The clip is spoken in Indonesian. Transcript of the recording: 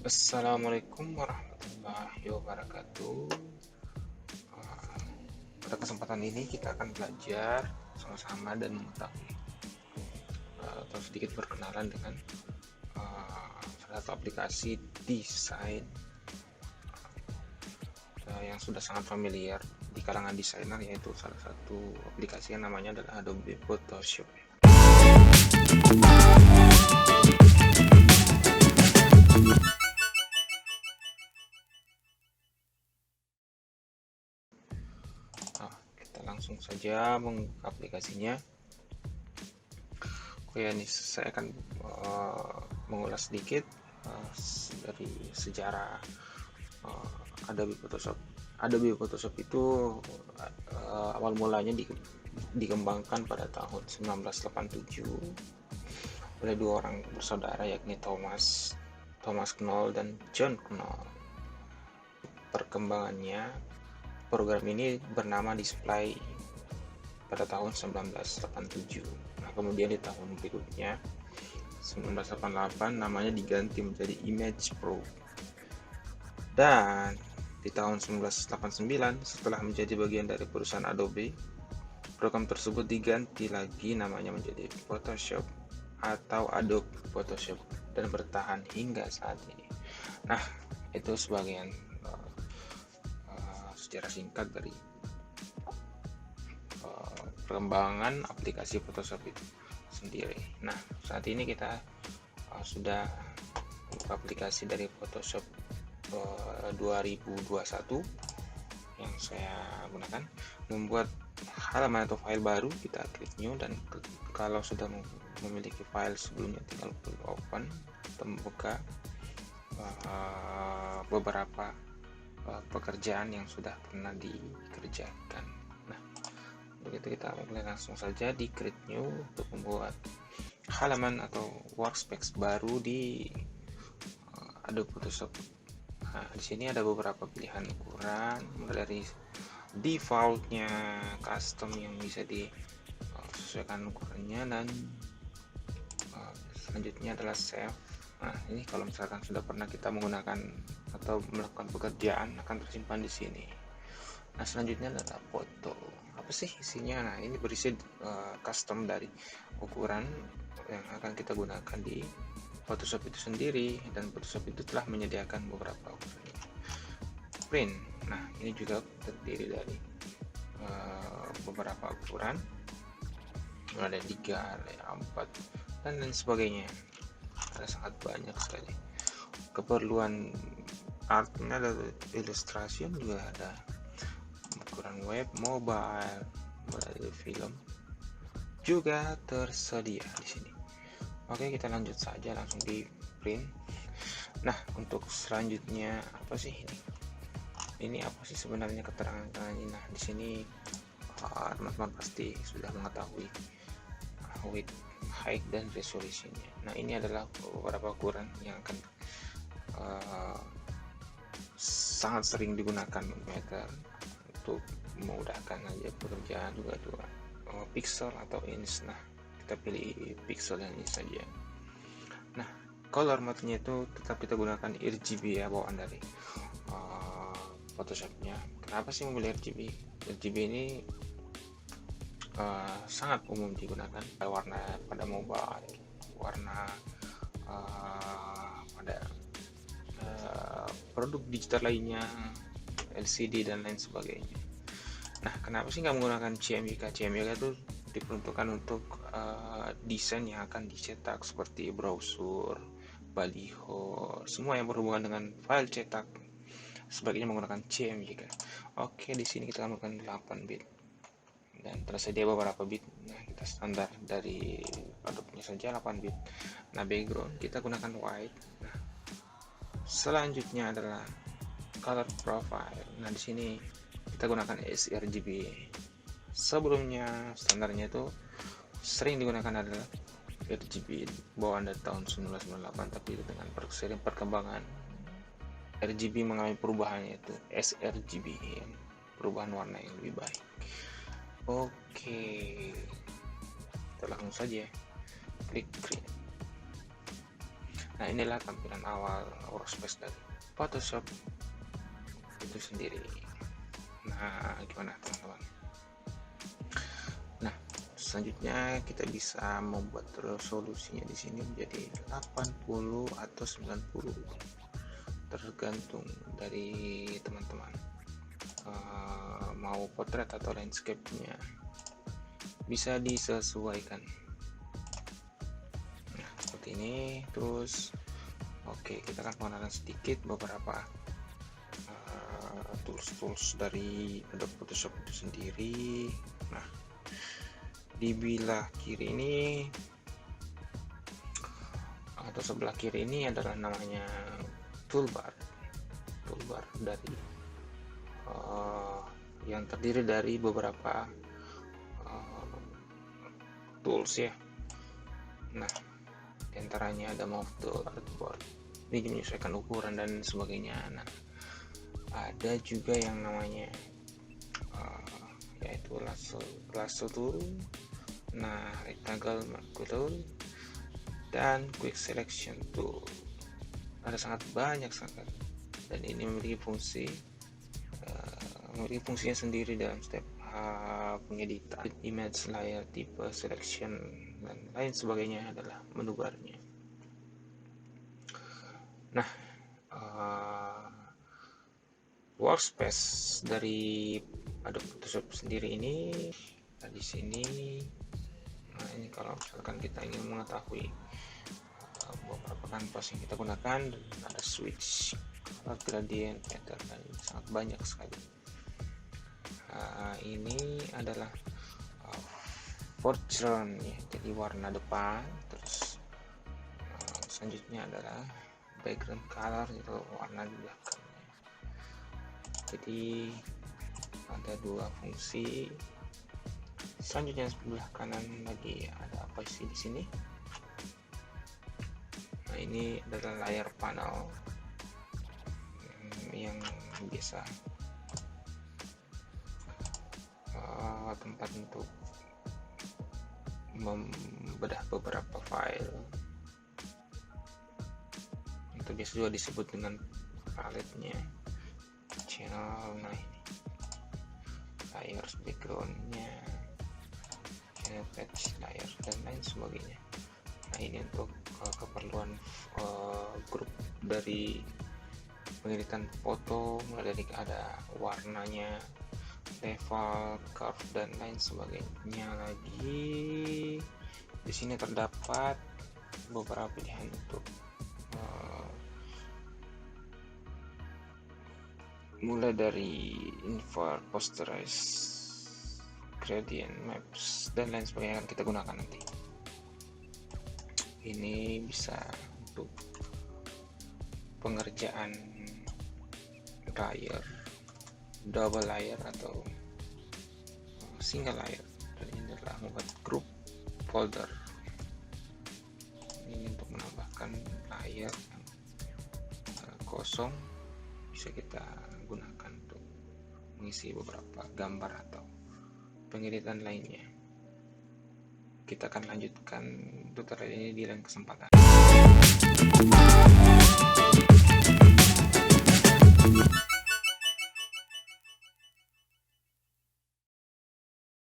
Assalamualaikum warahmatullahi wabarakatuh. Uh, Pada kesempatan ini kita akan belajar sama-sama dan mengetahui atau sedikit berkenalan dengan salah satu aplikasi desain yang sudah sangat familiar di kalangan desainer, yaitu salah satu aplikasi yang namanya adalah Adobe Photoshop. Kita langsung saja mengaplikasinya aplikasinya. Oke, ini saya akan mengulas sedikit dari sejarah Adobe Photoshop. Adobe Photoshop itu awal mulanya dikembangkan pada tahun 1987 oleh dua orang bersaudara, yakni Thomas Knoll dan John Knoll. Perkembangannya, program ini bernama Display pada tahun 1987. Nah, kemudian di tahun berikutnya 1988 namanya diganti menjadi Image Pro. Dan di tahun 1989 setelah menjadi bagian dari perusahaan Adobe, program tersebut diganti lagi namanya menjadi Photoshop atau Adobe Photoshop dan bertahan hingga saat ini. Nah, itu sebagian sejarah singkat dari perkembangan aplikasi Photoshop itu sendiri. Nah, saat ini kita sudah buka aplikasi dari Photoshop 2021 yang saya gunakan. Membuat halaman atau file baru, kita klik new, dan kalau sudah memiliki file sebelumnya tinggal klik open atau membuka beberapa pekerjaan yang sudah pernah dikerjakan. Nah, begitu kita mulai langsung saja di create new untuk membuat halaman atau workspace baru di Adobe Photoshop. Nah, di sini ada beberapa pilihan ukuran, mulai dari defaultnya, custom yang bisa disesuaikan ukurannya, dan selanjutnya adalah save. Nah, ini kalau misalkan sudah pernah kita menggunakan atau melakukan pekerjaan akan tersimpan di sini. Nah, selanjutnya adalah foto. Apa sih isinya? Nah, ini berisi custom dari ukuran yang akan kita gunakan di Photoshop itu sendiri, dan Photoshop itu telah menyediakan beberapa ukuran. Print. Nah, ini juga terdiri dari beberapa ukuran, ada 3, ada 4, dan lain sebagainya. Ada sangat banyak sekali. Keperluan artnya ada ilustrasi, juga ada ukuran web, mobile, mulai film juga tersedia di sini. Oke, kita lanjut saja langsung di print. Nah, untuk selanjutnya apa sih ini? Ini apa sih sebenarnya keterangan ini? Nah, di sini teman-teman pasti sudah mengetahui width, height, dan resolusinya. Nah, ini adalah beberapa ukuran yang akan sangat sering digunakan meter untuk memudahkan aja pekerjaan. Juga pixel atau inch. Nah, kita pilih pixel yang ini saja. Nah, color mode-nya itu tetap kita gunakan RGB ya, bawaan dari Photoshop-nya. Kenapa sih memilih RGB? RGB ini sangat umum digunakan pada mobile, warna pada produk digital lainnya, LCD dan lain sebagainya. Nah, kenapa sih nggak menggunakan CMYK? CMYK itu diperuntukkan untuk desain yang akan dicetak seperti brosur, baliho, semua yang berhubungan dengan file cetak, sebaiknya menggunakan CMYK. Oke, di sini kita menggunakan 8 bit dan tersedia beberapa bit. Nah, kita standar dari produknya saja 8 bit. Nah, background kita gunakan white. Nah, selanjutnya adalah color profile. Nah, di sini kita gunakan sRGB. Sebelumnya standarnya itu sering digunakan adalah RGB bawaan dari tahun 1998, tapi dengan sering perkembangan RGB mengalami perubahan, yaitu sRGB, perubahan warna yang lebih baik. Oke, kita langsung saja klik create. Nah, inilah tampilan awal workspace dari Photoshop itu sendiri. Nah, gimana teman-teman? Nah, selanjutnya kita bisa membuat resolusinya di sini menjadi 80 atau 90, tergantung dari teman-teman mau potret atau landscape-nya, bisa disesuaikan. Nah, seperti ini. Terus oke, kita akan mengenalkan sedikit beberapa tools dari Adobe Photoshop itu sendiri. Nah, di belah kiri ini atau sebelah kiri ini adalah namanya toolbar dari yang terdiri dari beberapa tools ya. Nah, diantaranya ada move tool, artboard, ini menyesuaikan ukuran dan sebagainya. Nah, ada juga yang namanya yaitu lasso tool, nah rectangle marquee tool, dan quick selection tool. Ada sangat banyak sangat, dan ini memiliki fungsinya sendiri dalam step pengeditan, image layer, tipe selection, dan lain sebagainya adalah menu barnya. Nah, workspace dari Adobe Photoshop sendiri ini, nah di sini, nah ini kalau misalkan kita ingin mengetahui beberapa kanvas yang kita gunakan, ada switch, color gradient, pattern, dan sangat banyak sekali. Ini adalah foreground ya, jadi warna depan. Terus selanjutnya adalah background color, itu warna di belakangnya. Jadi ada dua fungsi. Selanjutnya sebelah kanan lagi ada apa sih di sini? Nah, ini adalah layar panel yang biasa tempat untuk membedah beberapa file. Itu biasa juga disebut dengan paletnya, channel. Nah, ini layers, backgroundnya, channel patch, layer, dan lain sebagainya. Nah, ini untuk keperluan grup dari pengeditan foto, mulai dari ada warnanya, level, curve, dan lain sebagainya. Lagi di sini terdapat beberapa pilihan untuk mulai dari invert, posterize, gradient, maps, dan lain sebagainya yang kita gunakan nanti. Ini bisa untuk pengerjaan layer, double layer, atau single layer. Dan ini adalah membuat grup folder. Ini untuk menambahkan layer yang kosong, bisa kita gunakan untuk mengisi beberapa gambar atau pengeditan lainnya. Kita akan lanjutkan tutorial ini di lain kesempatan.